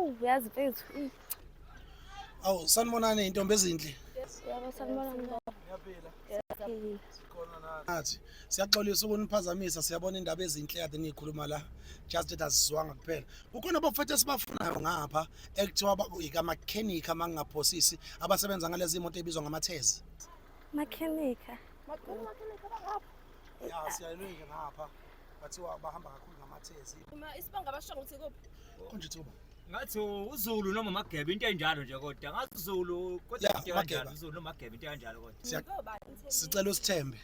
uyazi mfethu. Awu sanibonani intombi ezinhle. Yabo sanibonani. Ngiyaphila. Sikhona nathi. Siyaxolisa ukuniphazamisa siyabona indaba ezinhle kade niyikhuluma la. Just that asizwanga kuphela. Kukhona abafethu esibafunayo ngapha ekuthiwa ika-mechanic amangaphosisi abasebenza ngalezi imoto ebizwa ngamathezi. Mechanic. Ya siyayilunga ngapha. Bathiwa bahamba kakhulu ngamathezi. Isibanga abasho ukuthi kuphi? Konje thuba. Ngathi uZulu noma Magebe into enjalo nje kodwa ngathi uZulu kodwa into enjalo uZulu noma Magebe into enjalo kodwa Sicela usithembe.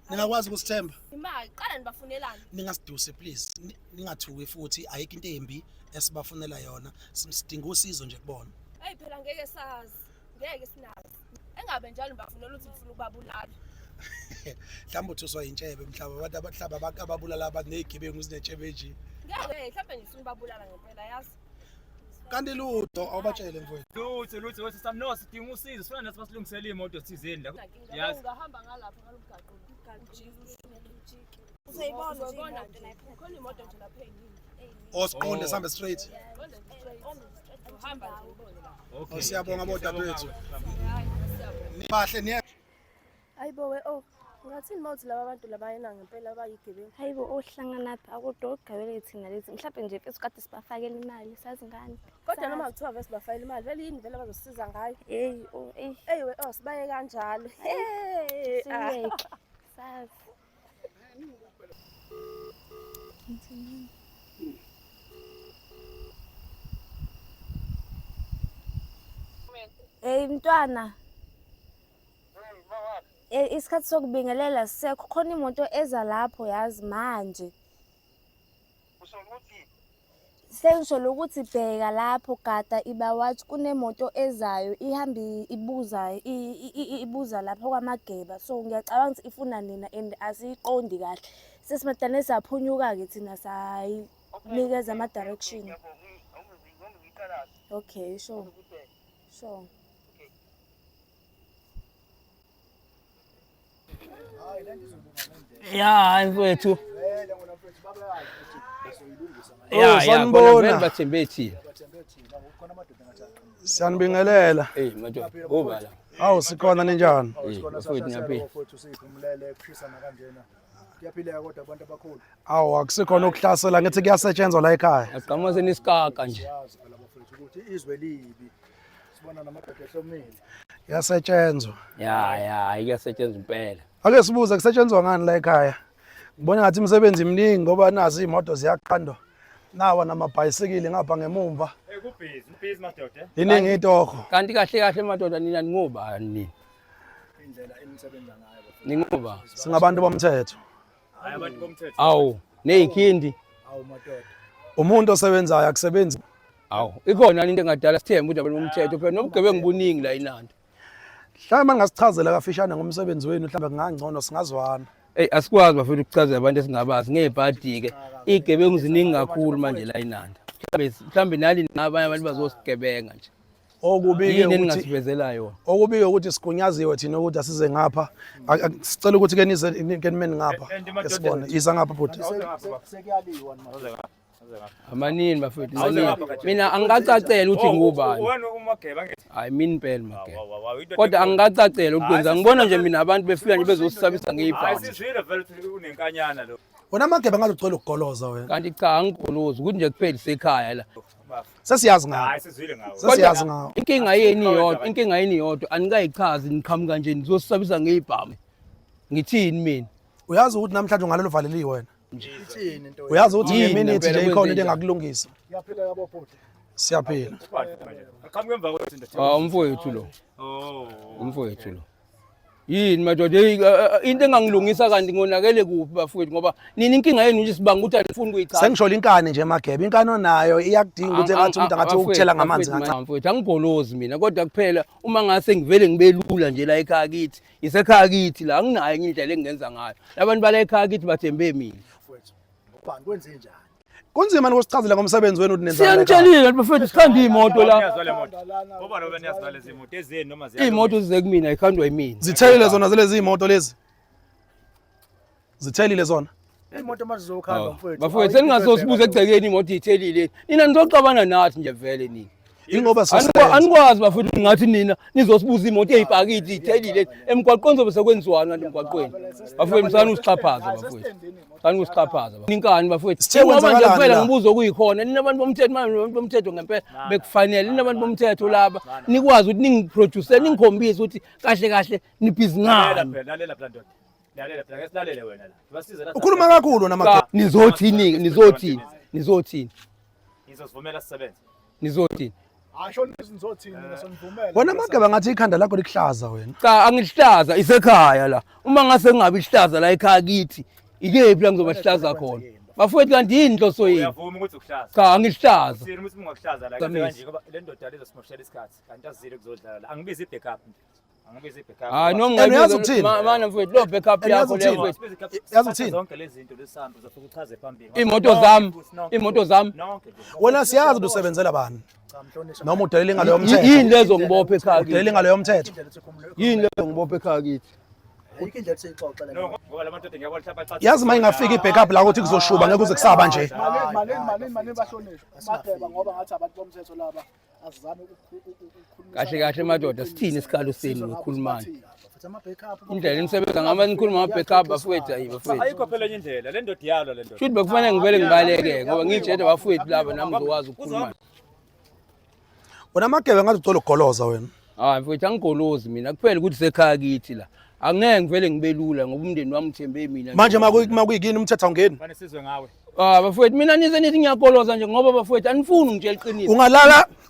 Ningakwazi ukusithemba? Imali qala nibafunelani? Ningasiduse please. Ningathuki futhi ayikho into embi esibafunela yona. Sidinga usizo nje kubona. Hey phela ngeke sazi. Ngeke sinazi. Engabe njalo nibafunela ukuthi ngifuna ukubabulala. Mhlawumbe uthuswa intshebe mhlaba abantu abahlaba abantu ababulala abantu nezigebengu zinetshebe nje. Ngeke mhlawumbe ngifuna ukubabulala ngempela yazi. Kanti lutho awubatshele mfowethu. Lutho samno sidinga usizo sifuna nathi basilungisele imoto thizeni la. Yazi ngahamba ngalapha ngalomgaqo. Usayibona nje khona imoto nje lapha engini. Osiqonde sambe straight. Uhamba nje ubone la. Okay. Siyabonga bodadewethu. Nibahle niye. Hayibo we ngathini mawuthi laba bantu labayena ngempela abayigebengu. Hayibo ohlangana lapha akudo ogabele thina lezi. Mhlawumbe nje mfethu kade sibafakela imali sazi ngani. Kodwa noma kuthiwa vese bafayela imali vele yini vele bazosisiza ngayo. Hey we sibaye kanjalo. Siyeke. Sazi. Hey mntwana. Isikhathi sokubingelela sisekho khona imoto eza lapho yazi manje. Sengisho lokuthi bheka lapho gada iba wathi kunemoto ezayo ihamba ibuza lapho kwaMageba so ngiyacabanga ukuthi ifuna nina and asiqondi kahle sesimadane saphunyuka ke thina sayinikeza ama direction. Okay sure. Ya mfowethu. Sanibona. Bathembethi. Siyanibingelela. Madoda. Obala. Awu sikhona ninjani? Mfowethu ngiyaphila. Kuyaphileka kodwa abantu abakhulu. Awu akusikhona ukuhlasela ngithi kuyasetshenzwa la ekhaya. Aqhamuze nisikaka nje. Yazi phela bafethu ukuthi izwe libi. Sibona namadoda ehlomile. Yasetshenzwa. Ya, iyasetshenzwa impela. Ake sibuze kusetshenzwa ngani la ekhaya? Ngibona ngathi imisebenzi eminingi ngoba nazi imoto ziyaqhandwa. Nawa namabhayisikili ngapha ngemumva. Kubhizi madoda. Iningi itoho. Kanti kahle madoda nina ningobani nini? Indlela enisebenza ngayo bafethu. Ningoba. Singabantu bomthetho. Hayi abantu bomthetho. Awu, nezikhindi. Awu madoda. Umuntu osebenzayo akusebenzi. Awu, ikhona into engadala sithemba ukuthi abantu bomthetho phela nomgebengu buningi la inandi. Mhlawumbe ngasichazela kafishane ngomsebenzi wenu mhlawumbe kungangcono singazwana. Asikwazi bafuna ukuchazela abantu esingabazi ngebhadi ke. Igebengu ziningi kakhulu manje la inandi. Mhlawumbe nali nabanye abantu bazosigebenga nje. Okubike ukuthi ningasibezela yona. Okubike ukuthi sigunyaziwe thina ukuthi asize ngapha. Sicela ukuthi ke nize kenimeni ngapha. Sibone isa ngapha futhi. Sekuyaliwa manje. Amanini bafethu. Mina angicacela ukuthi ngubani. Wena uMageba ngithi. Hayi mina impela Mageba. Kodwa angicacela ukwenza ngibona nje mina abantu befika nje bezosisabisa ngeyibhamu. Asizwile vele ukuthi unenkanyana lo. Wona Mageba ngathi ucela ukugoloza wena. Kanti cha angigolozi ukuthi nje kuphela sekhaya la. Sesiyazi ngawo. Hayi sizwile ngawo. Sesiyazi ngawo. Inkinga yini yodwa anikayichazi niqhamuka nje nizosisabisa ngeyibhamu. Ngithini mina? Uyazi ukuthi namhlanje ungalelo valeliwe wena. Ithini into. Uyazi ukuthi ngeminute nje ikhona into engakulungisa. Kuyaphila yabo bhuti. Siyaphila. Aqhamuke emva kwethu nje. Umfowethu lo. Umfowethu lo. Yini madoda into engangilungisa kanti ngonakele kuphi bafowethu ngoba nini inkinga yenu nje sibanga ukuthi alifuni kuyichaza. Sengisho inkani nje Mageba inkano nayo iyakudinga ukuthi engathi umuntu angathi ukuthela ngamanzi kancane. Mfowethu angigolozi mina kodwa kuphela uma ngase ngivele ngibelula nje la ekhaya kithi isekhaya kithi la anginayo indlela engenza ngayo. Labantu bala ekhaya kithi bathembe mina. Mfowethu. Ubani kwenze njani? Kunzima ukusichazela ngomsebenzi wenu ukuthi nenza. Siyanitshelile bafowethu sikhanda imoto la. Yazwa le moto. Ngoba lo beni yazwa lezi moto ezeni noma ziya. Imoto zize kumina ikhandwa yimina. Zithelile zona lezi imoto lezi. Zithelile zona. Imoto mazizokhamba mfowethu. Bafowethu seningazosibuza egcekeni imoto ithelile. Nina nizoxabana nathi nje vele nini. ingoba sosebenza. Anikwazi bafethu ngathi nina nizosibuza imoto eyipakiti ithelile emgwaqweni zobe sekwenziwani kanti emgwaqweni. Bafethu msana usixhaphaza bafethu. Sani usixhaphaza bafethu. Ninkani bafethu. Manje kuphela ngibuzo kuyikhona nina abantu bomthetho manje abantu bomthetho ngempela bekufanele nina abantu bomthetho laba nikwazi ukuthi ningiproduce ningikhombise ukuthi kahle kahle nibhizinani. Lalela phela ngesilalele wena la. Basize la. Ukhuluma kakhulu namakhaya. Nizothini. Ngizosivumela sisebenze. Nizothini. Asho nizothini ngisonivumela. Wena magaba ngathi ikhanda lakho lihlaza wena. Cha angihlaza isekhaya la. Uma ngase ngingabi ihlaza la ekhaya kithi. Ikephi la ngizoba ihlaza khona. Bafowethu kanti yini inhloso yini? Uyavuma ukuthi ukuhlaza. Cha angihlaza. Sini ukuthi ungakuhlaza la kanje ngoba le ndoda lezosimoshela isikhathi. Kanti azile kuzodlala la. Angibizi ibackup. Angibizi ibackup. Ah noma uyazi ukuthini? Mana mfowethu lo backup yakho le mfowethu. Yazi ukuthini? Zonke lezi zinto lesambu uzofika uchaze phambili. Imoto zami. Wena siyazi ukuthi usebenzela bani. Noma udelele ngaleyo mthetho. Yini lezo ngibophe ekhaya kithi? Udelele ngaleyo mthetho. Yini lezo ngibophe ekhaya kithi? Ayikho indlela seyixoxa la. Ngoba la madoda ngiyabona hlapha Yazi manje ingafika ibackup la ukuthi kuzoshuba ngeke uze kusaba nje. Malini bahlonishwa. Mageba ngoba ngathi abantu bomthetho laba asizame ukukhuluma. Kahle madoda sithini isikhalo senu ngokhulumana? Futhi ama backup. Indlela nisebenza ngama nikhuluma ngama backup bafowethu ayi bafowethu. ayikho phela enye indlela le ndoda iyalwa le ndoda. Futhi bekufanele ngivele ngibaleke ngoba ngitshela bafowethu laba nami ngizokwazi ukukhuluma. Wena magebe ngathi ucela ukugoloza wena. Hayi mfowethu angigolozi mina kuphela ukuthi sekhaya kithi la. Angeke ngivele ngibelula ngoba umndeni wami uthembe mina. Manje makuyikini umthetho awungeni. Fanele sizwe ngawe. Bafowethu mina nize nithi ngiyagoloza nje ngoba bafowethu anifuni ngitshela iqiniso.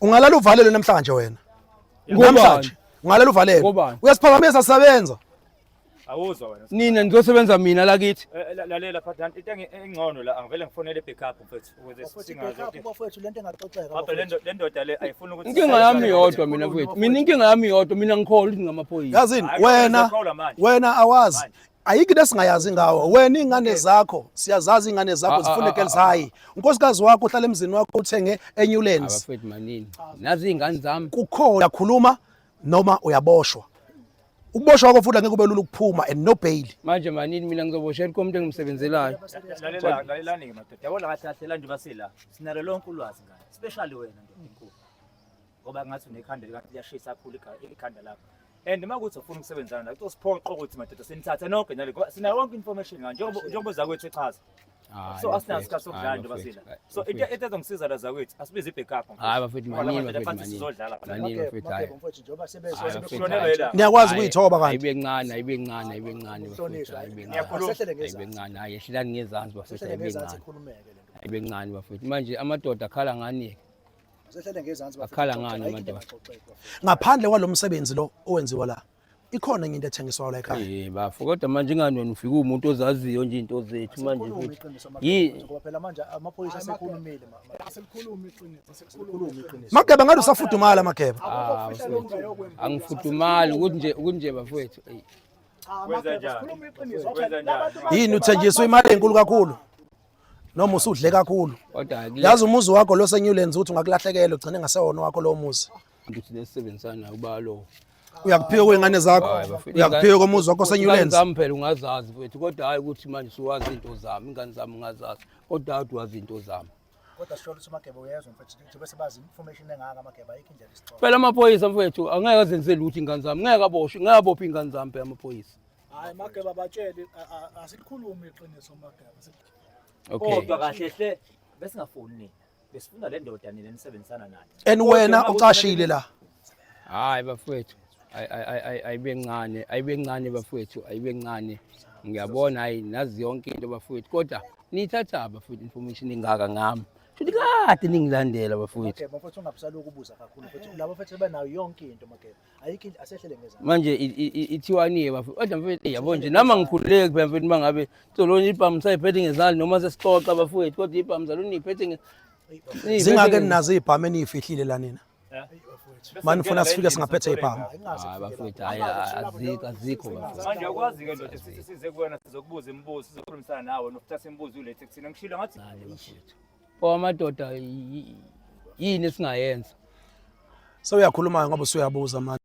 Ungalala uvalelwe namhlanje wena. Ngobani? Ungalala uvalelwe. Ngobani? Uyasiphazamisa sasebenza. Awuzwa wena. Nina nizosebenza mina la kithi. Lalela phatha into engcono la angivele ngifonele backup mfethu ukuze singazi. Bafowethu lento engaxoxeka. Apha le ndoda le ayifuni ukuthi Inkinga yami yodwa mina mfethu. Mina inkinga yami yodwa mina ngikholwa ukuthi ngamaphoyisa. Yazini wena awazi. Ayikho into singayazi ngawo. Wena ingane zakho siyazazi ingane zakho zifuna girls high. Unkosikazi wakho uhlala emzini wakho uthenge eNewlands. Bafowethu manini. Nazi ingane zami. Kukhona uyakhuluma noma uyaboshwa. Ukuboshwa kwakho futhi angeke kube lula ukuphuma and no bail. Manje manini mina ngizoboshela komuntu engimsebenzelayo. Lalelani madoda. Yabona kahle kahle la nje basila. Sinalo lonke ulwazi ngayo. Especially wena ndoda enkulu. Ngoba ngathi unekhanda likathi liyashisa kakhulu ikhanda lakho. And makuthi ufuna ukusebenzana nawe usiphoqa ukuthi madoda senithatha nonke nale sina yonke information ngayo njengoba zakwethu echaza. So asinazi isikhathi sokudlala nje basila. So into ezongisiza la zakwethu asibize ibackup. Hayi bafethu manini manini. Manini bafethu hayi. Niyakwazi ukuyithoba kanti. Ayibe ncane bafethu ayibe ncane hayi ehlelani ngezansi bafethu ayibe ncane bafethu manje amadoda akhala ngani akhala ngani amadoda ngaphandle kwalomsebenzi lo owenziwa la ikhona into ethengiswa la ekhaya bafo kodwa manje ingani wena ufika umuntu ozaziyo nje into zethu manje ngoba phela manje amaphoyisa asekhulumile aselikhuluma iqiniso Mageba ngathi usafudumala Mageba angifudumali ukuthi nje bafowethu wenza njani yini uthenjiswa imali enkulu kakhulu noma usudle kakhulu kodwa yazi umuzi wakho lo seNewlands uthi ungakulahlekela ugcine ngasewona wakho lo muzi ngithi lesebenzisana kuba lo uyakuphiwa kwengane zakho uyakuphiwa komuzi wakho seNewlands zami phela ungazazi mfethu kodwa hayi ukuthi manje siwazi into zami ingane zami ungazazi kodwa athi wazi into zami kodwa sho ukuthi Mageba uyezwa mfethu njengoba sebazi information engaka Mageba ayikho indlela isixoxa phela amaphoyisa mfethu angeke azenzele ukuthi ingane zami ngeke aboshwe ngeke abophe ingane zami phela amaphoyisa hayi Mageba batshele asikhulumi iqiniso Mageba okay kodwa kahle hle besingafuni nini besifuna le ndoda nini nisebenzisana nayo and wena ucashile la hayi bafowethu ayibe ncane bafowethu ayibe ncane ngiyabona hayi nazi yonke into bafowethu kodwa nithatha bafowethu information engaka ngami futhi kade ningilandela bafowethu okay bafowethu ungabusala ukubuza kakhulu futhi labo bafowethu benayo yonke into Mageba ayikho asehlele ngezansi manje ithiwaniye bafowethu kodwa mfowethu yabo nje nama ngikhululeke phela mfowethu mangabe soloni ibhamu sayiphethe ngezandla noma sesixoxa bafowethu kodwa ibhamu zaloni iphethe zingake ninazo ibhamu enifihlile la nina manje ufuna sifike singaphethe ibhamu hayi bafowethu hayi azikho bafowethu manje akwazi ke ndoda size kuwena sizokubuza imibuzo sizokhulumisana nawe nokuthatha imibuzo ulethe kuthina ngishilo ngathi amadoda yini esingayenza so uyakhuluma ngoba usuyabuza manje